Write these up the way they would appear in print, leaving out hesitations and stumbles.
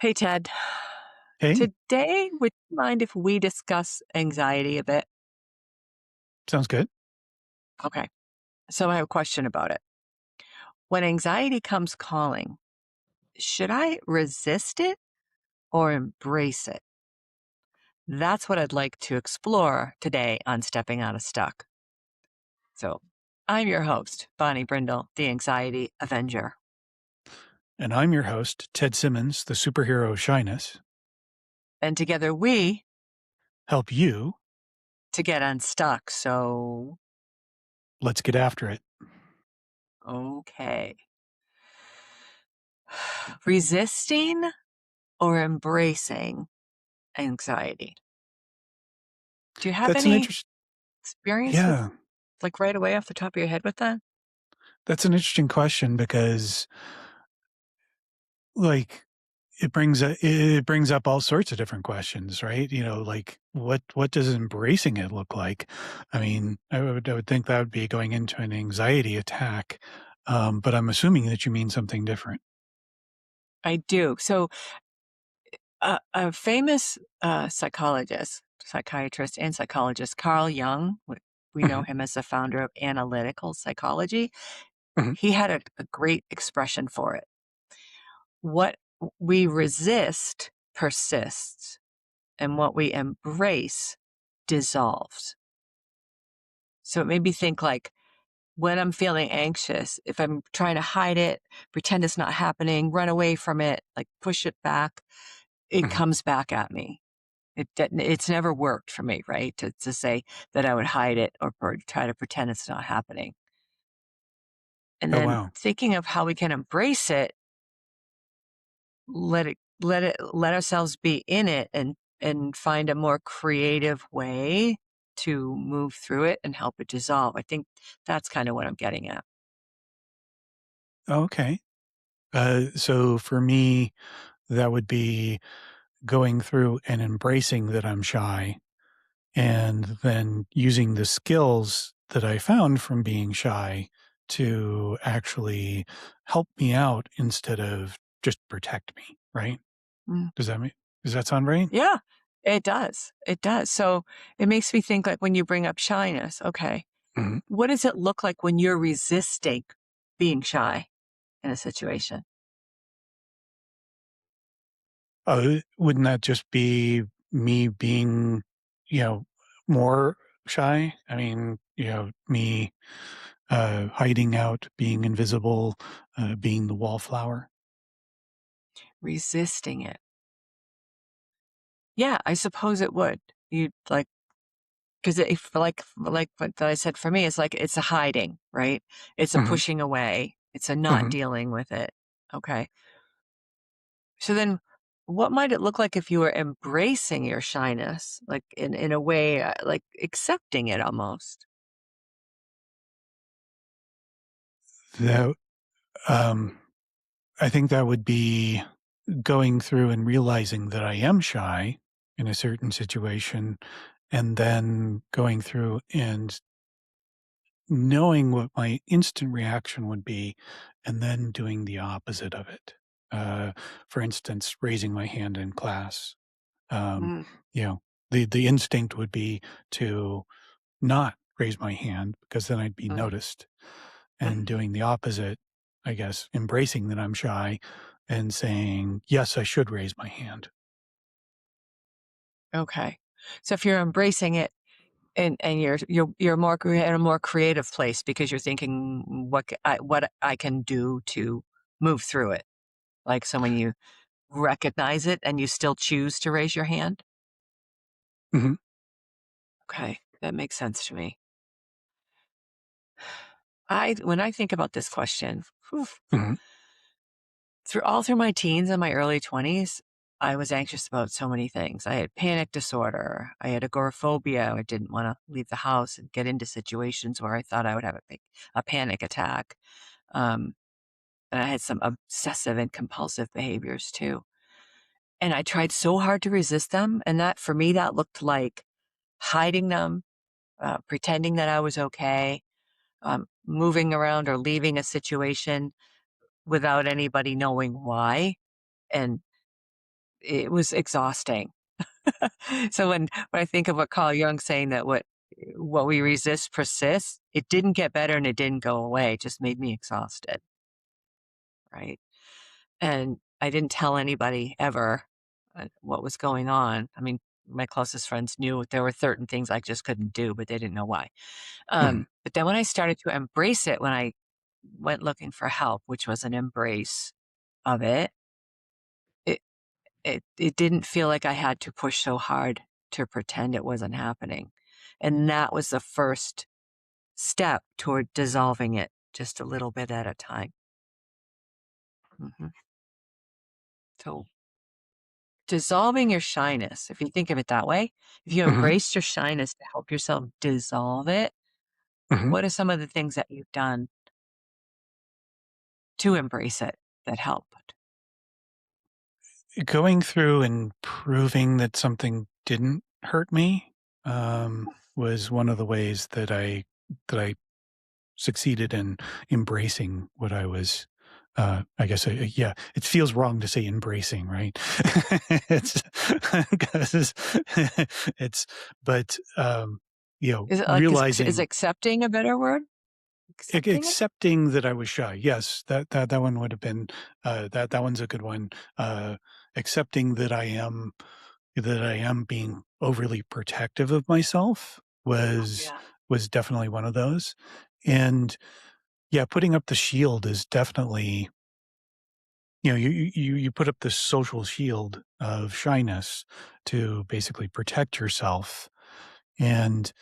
Hey, Ted. Hey, Today, would you mind if we discuss anxiety a bit? sounds good. Okay. So I have a question about it. When anxiety comes calling, should I resist it or embrace it? That's what I'd like to explore today on Stepping Out of Stuck. So I'm your host, Bonnie Brindle, the Anxiety Avenger. And I'm your host, Ted Simmons, the superhero of Shyness. And together we Help you. to get unstuck. So, Let's get after it. okay. Resisting or embracing anxiety? Do you have That's an any interest. experience with, Yeah, like, right away off the top of your head with that? that's an interesting question because, like, it brings up all sorts of different questions, right? Like what does embracing it look like? I mean, I would think that would be going into an anxiety attack, but I'm assuming that you mean something different. I do. So, a famous, psychiatrist and psychologist, Carl Jung, we know Mhm, him as the founder of analytical psychology. mhm. He had a great expression for it. What we resist persists, and what we embrace dissolves. So it made me think, like, when I'm feeling anxious, if I'm trying to hide it, pretend it's not happening, run away from it, like push it back, it Mhm. comes back at me. It's never worked for me, right? To say that I would hide it or try to pretend it's not happening. And Oh, then wow. thinking of how we can embrace it, let ourselves be in it and find a more creative way to move through it and help it dissolve. I think that's kind of what I'm getting at. Okay. So for me, that would be going through and embracing that I'm shy, and then using the skills that I found from being shy to actually help me out instead of just protect me, right? Mm. Does that sound right? Yeah, it does. It does. So it makes me think, like, when you bring up shyness, okay, Mhm. what does it look like when you're resisting being shy in a situation? Wouldn't that just be me being, you know, more shy? I mean, me hiding out, being invisible, being the wallflower. Resisting it. Yeah, I suppose it would. You'd like, because if like what I said, for me, it's like it's a hiding, right? It's a Mhm, pushing away. It's a not mhm. dealing with it. Okay. So then what might it look like if you were embracing your shyness, like in a way, like accepting it almost? That, um, I think that would be going through and realizing that I am shy in a certain situation, and then going through and knowing what my instant reaction would be, and then doing the opposite of it. Uh, for instance, raising my hand in class. Um, Mm, you know, the instinct would be to not raise my hand because then I'd be mhm, noticed, and mhm. doing the opposite, I guess, embracing that I'm shy and saying, "Yes, I should raise my hand." Okay. So if you're embracing it and you're more in a more creative place because you're thinking what I can do to move through it. Like, so when you recognize it and you still choose to raise your hand? Mhm, Okay, that makes sense to me. I When I think about this question, whew, mhm. through my teens and my early 20s, I was anxious about so many things. I had panic disorder. I had agoraphobia. I didn't want to leave the house and get into situations where I thought I would have a panic attack. Um, and I had some obsessive and compulsive behaviors too. And I tried so hard to resist them. And that, for me, that looked like hiding them, pretending that I was okay, moving around or leaving a situation without anybody knowing why. And it was exhausting. So when I think of what Carl Jung saying that what we resist persists, it didn't get better and it didn't go away. It just made me exhausted, right? And I didn't tell anybody ever what was going on. I mean, my closest friends knew there were certain things I just couldn't do, but they didn't know why. Mhm. But then when I started to embrace it, when I went looking for help, which was an embrace of it, it it didn't feel like I had to push so hard to pretend it wasn't happening. And that was the first step toward dissolving it just a little bit at a time. Mhm. So dissolving your shyness, if you think of it that way, if you Mhm. embrace your shyness to help yourself dissolve it, Mhm. what are some of the things that you've done to embrace it that helped? Going through and proving that something didn't hurt me, was one of the ways that I succeeded in embracing what I was, I guess, yeah, it feels wrong to say embracing, right? It's 'cause it's but, Is it like is realizing accepting a better word? Accepting it? accepting that I was shy. Yes, that one would have been, that one's a good one. Accepting that I am being overly protective of myself Oh, was yeah. definitely one of those. And yeah, putting up the shield is definitely, you put up this social shield of shyness to basically protect yourself. And,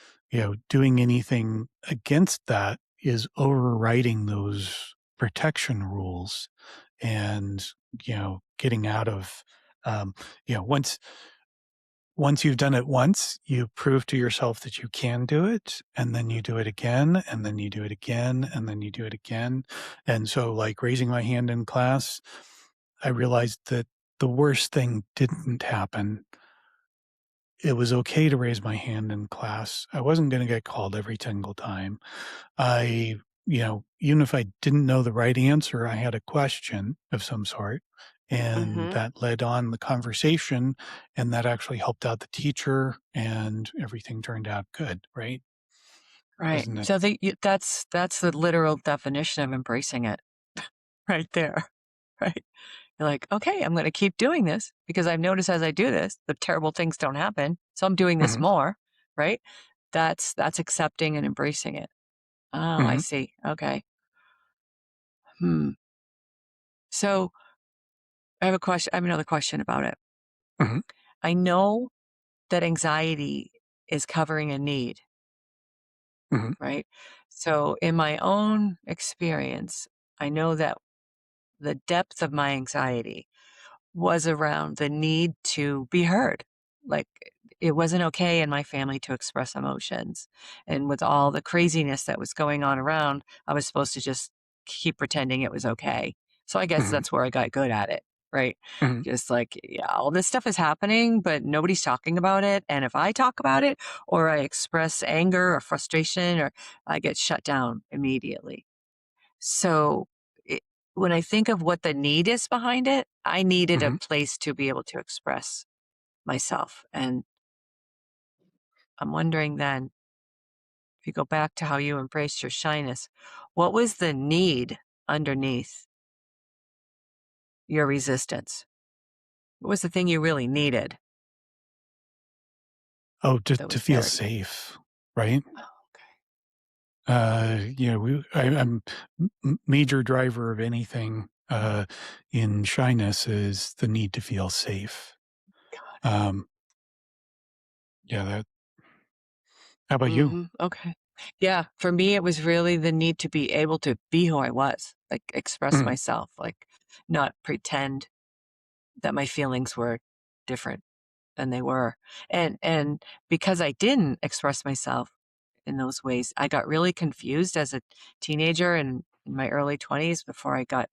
doing anything against that is overriding those protection rules and, getting out of, um, once you've done it once, you prove to yourself that you can do it, and then you do it again, and then you do it again, and then you do it again. And so, like raising my hand in class, I realized that the worst thing didn't happen. It was okay to raise my hand in class. I wasn't going to get called every single time. I, even if I didn't know the right answer, I had a question of some sort. And Mhm. that led on the conversation, and that actually helped out the teacher, and everything turned out good, right? Right. Isn't it? So that's the literal definition of embracing it right there. Right? You're like, "Okay, I'm gonna keep doing this because I've noticed as I do this, the terrible things don't happen, so I'm doing this Mhm, more." Right? That's accepting and embracing it. Oh, I mhm, see. Okay. Hmm. So I have another question about it. mhm, I know that anxiety is covering a need, mhm, right? So in my own experience, I know that the depth of my anxiety was around the need to be heard. Like, it wasn't okay in my family to express emotions. And with all the craziness that was going on around, I was supposed to just keep pretending it was okay. So I guess mhm, that's where I got good at it, right? mhm, Just like, yeah, all this stuff is happening, but nobody's talking about it. And if I talk about it or I express anger or frustration, or I get shut down immediately. So, it when I think of what the need is behind it, I needed a mhm. place to be able to express myself, and I'm wondering then, if you go back to how you embraced your shyness, what was the need underneath your resistance? What was the thing you really needed Oh, that to was feel there again? safe, right? Oh, okay. I'm major driver of anything, in shyness is the need to feel safe. Got it. Um, yeah, that how about you? Mhm, okay. Yeah, for me, it was really the need to be able to be who I was, like, express Mhm, myself, like, not pretend that my feelings were different than they were. And because I didn't express myself in those ways, I got really confused as a teenager and in my early 20s before I got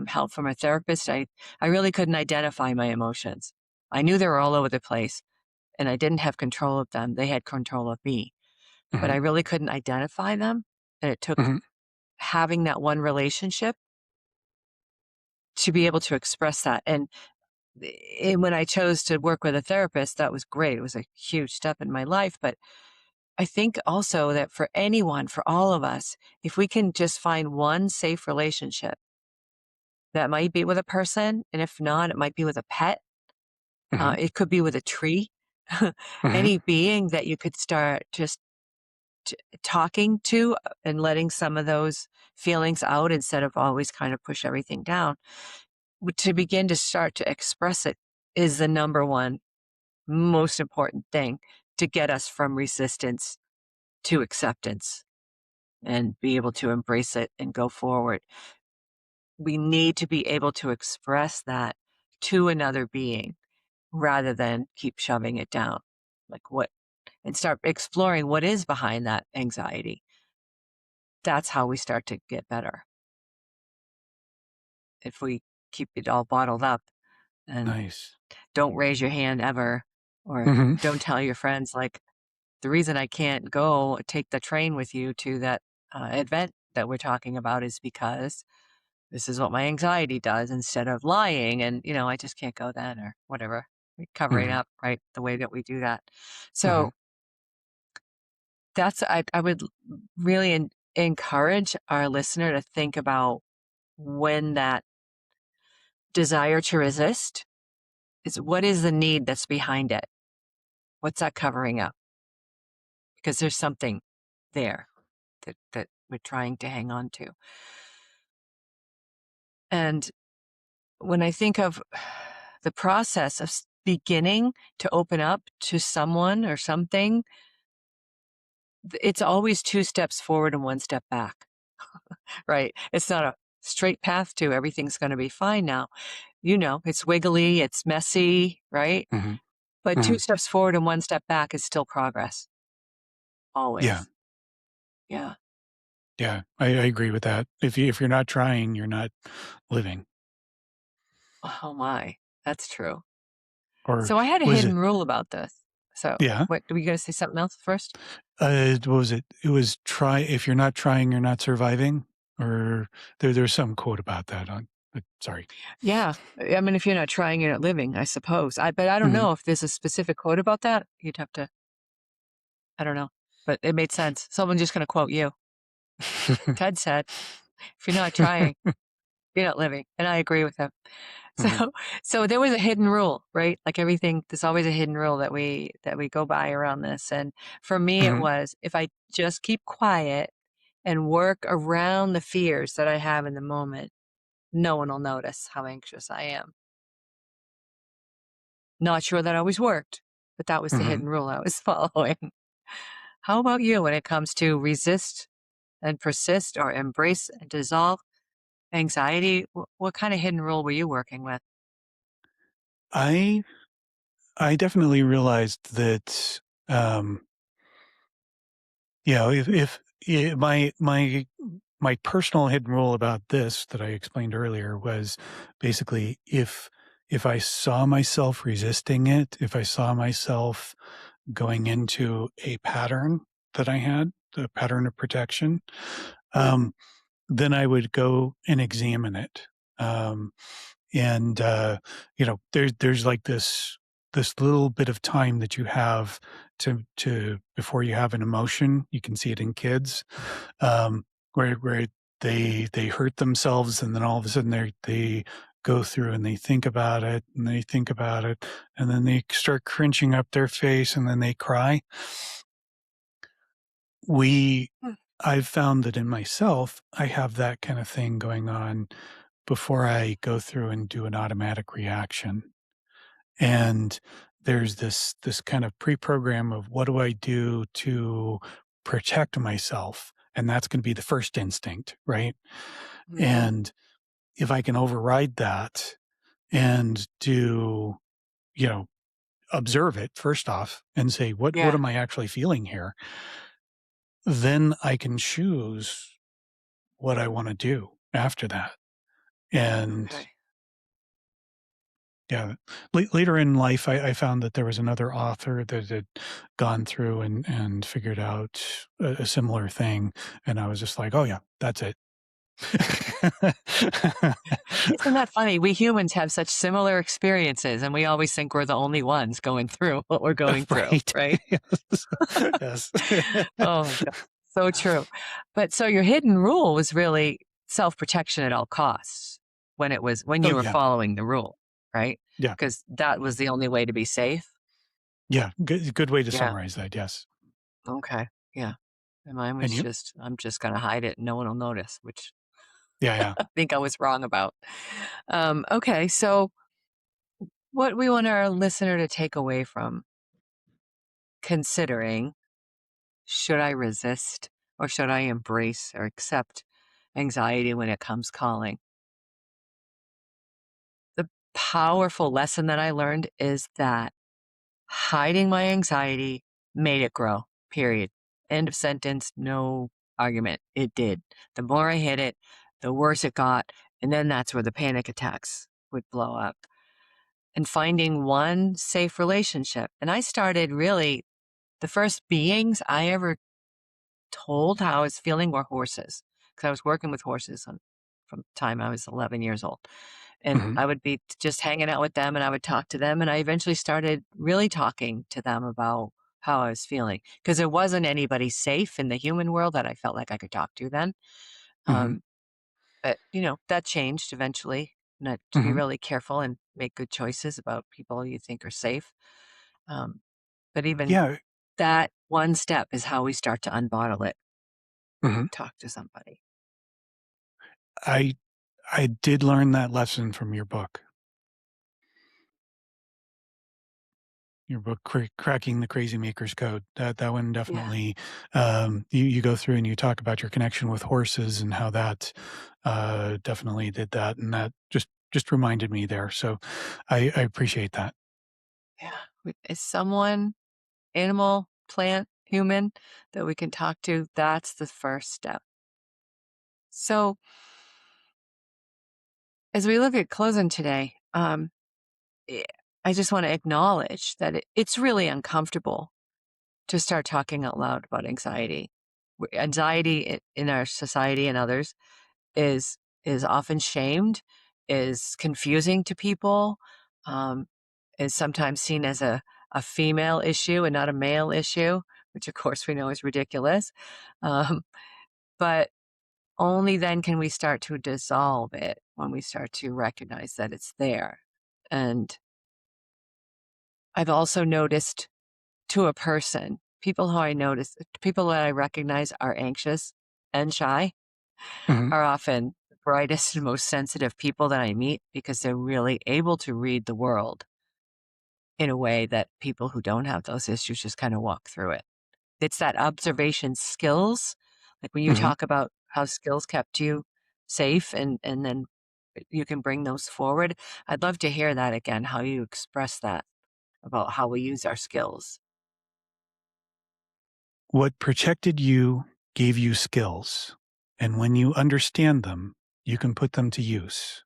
help from a therapist. I really couldn't identify my emotions. I knew they were all over the place and I didn't have control of them. They had control of me, but mhm, I really couldn't identify them. And it took mhm, having that one relationship to be able to express that. And And when I chose to work with a therapist, that was great. It was a huge step in my life. But I think also that for anyone, for all of us, if we can just find one safe relationship, that might be with a person, and if not, it might be with a pet. Mhm. It could be with a tree. Mhm. Any being that you could start just talking to and letting some of those feelings out instead of always kind of push everything down. To begin to start to express it is the number one most important thing to get us from resistance to acceptance and be able to embrace it and go forward. We need to be able to express that to another being rather than keep shoving it down. Like what, and start exploring what is behind that anxiety. That's how we start to get better. If we keep it all bottled up and Nice. don't raise your hand ever, or Mhm. don't tell your friends, like, the reason I can't go take the train with you to that event that we're talking about is because this is what my anxiety does, instead of lying and, I just can't go then or whatever. Covering Mhm. up, right? The way that we do that. Mhm. So I would really encourage our listener to think about when that desire to resist is, what is the need that's behind it? What's that covering up? Because there's something there that we're trying to hang on to. And when I think of the process of beginning to open up to someone or something, it's always two steps forward and one step back, right? It's not a straight path to everything's going to be fine now. It's wiggly, it's messy, right? Mhm. But two Mhm. steps forward and one step back is still progress, Yeah. always. Yeah. Yeah. I agree with that. If you're not trying, you're not living. Oh my, that's true. Or So I had a was hidden it rule about this. So yeah? what, are we going to say something else first? What was it? It was try if you're not trying, you're not surviving? Or there's some quote about that on sorry. Yeah. I mean, if you're not trying, you're not living, I suppose. But I don't Mhm. know if there's a specific quote about that. You'd have to, I don't know, but it made sense. Someone just going to quote you. Ted said, if you're not trying, you're not living. And I agree with him. So, Mhm. so there was a hidden rule, right? Like everything, there's always a hidden rule that we go by around this. And for me, it Mhm. was, if I just keep quiet and work around the fears that I have in the moment, no one will notice how anxious I am. Not sure that always worked, but that was the Mhm. hidden rule I was following. How about you when it comes to resist and persist or embrace and dissolve anxiety? What kind of hidden rule were you working with? I I definitely realized that, um, if my personal hidden rule about this that I explained earlier was basically if I saw myself resisting it, if I saw myself going into a pattern that I had, a pattern of protection, um, then I would go and examine it. Um, and there's like this little bit of time that you have to before you have an emotion. You can see it in kids, where they hurt themselves, and then all of a sudden they go through and they think about it and they think about it, and then they start cringing up their face, and then they cry. we Hmm. I've found that in myself, I have that kind of thing going on before I go through and do an automatic reaction. And there's this kind of pre-program of what do I do to protect myself? And that's going to be the first instinct, right? Hmm. And if I can override that and do, you know, observe it first off and say, what Yeah. am I actually feeling here? Then I can choose what I want to do after that. And Okay. yeah, later in life, I found that there was another author that had gone through and figured out a similar thing, and I was just like, "Oh, yeah, that's it." Isn't that funny? We humans have such similar experiences, and we always think we're the only ones going through what we're going through, Right. right? Yes. Oh my god. So true. But so your hidden rule was really self-protection at all costs when Oh, you were yeah. following the rule, right? Yeah. Because that was the only way to be safe? Yeah. Good way to Yeah. summarize that, yes. Okay. Yeah. And mine And was you? just, I'm just gonna hide it and no one will notice, which Yeah, yeah. I think I was wrong about. Okay, so what we want our listener to take away from considering, should I resist or should I embrace or accept anxiety when it comes calling? The powerful lesson that I learned is that hiding my anxiety made it grow, period. End of sentence, no argument. It did. The more I hid it, the worse it got. And then that's where the panic attacks would blow up. And finding one safe relationship. And I started really, the first beings I ever told how I was feeling were horses, because I was working with horses from the time I was 11 years old. And Mhm. I would be just hanging out with them and I would talk to them. And I eventually started really talking to them about how I was feeling because there wasn't anybody safe in the human world that I felt like I could talk to then. Mhm. Um, but, that changed eventually. Not to be Mhm. really careful and make good choices about people you think are safe. Um, but even Yeah. that one step is how we start to unbottle it, Mhm. talk to somebody. I I did learn that lesson from your book. Your book, Cracking the Crazy Maker's Code. That one Yeah. definitely, you go through and you talk about your connection with horses and how that, definitely did that, and that just reminded me there, so I appreciate that. Yeah. Is someone, animal, plant, human, that we can talk to, that's the first step. So, as we look at closing today, eh, I just want to acknowledge that it's really uncomfortable to start talking out loud about anxiety. Anxiety in our society and others is often shamed, is confusing to people, um, is sometimes seen as a female issue and not a male issue, which of course we know is ridiculous. Um, but only then can we start to dissolve it when we start to recognize that it's there. And I've also noticed to a person, people that I recognize are anxious and shy Mhm. are often the brightest and most sensitive people that I meet because they're really able to read the world in a way that people who don't have those issues just kind of walk through it. It's that observation skills, like when you Mhm. talk about how skills kept you safe and then you can bring those forward. I'd love to hear that again, how you express that about how we use our skills. What protected you gave you skills, and when you understand them, you can put them to use,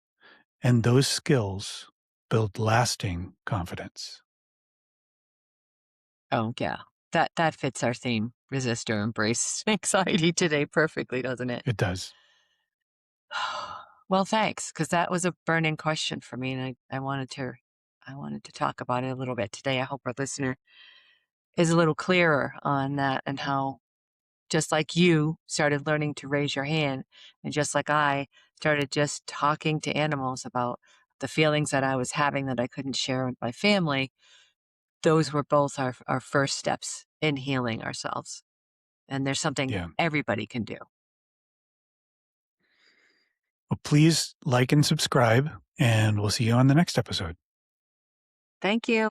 and those skills build lasting confidence. Oh, yeah. That fits our theme, resist or embrace anxiety today perfectly, doesn't it? It does. Well, thanks, because that was a burning question for me, and I wanted to talk about it a little bit today. I hope our listener is a little clearer on that and how just like you started learning to raise your hand, and just like I started just talking to animals about the feelings that I was having that I couldn't share with my family, those were both our first steps in healing ourselves. And there's something Yeah. everybody can do. Well, please like and subscribe, and we'll see you on the next episode. Thank you.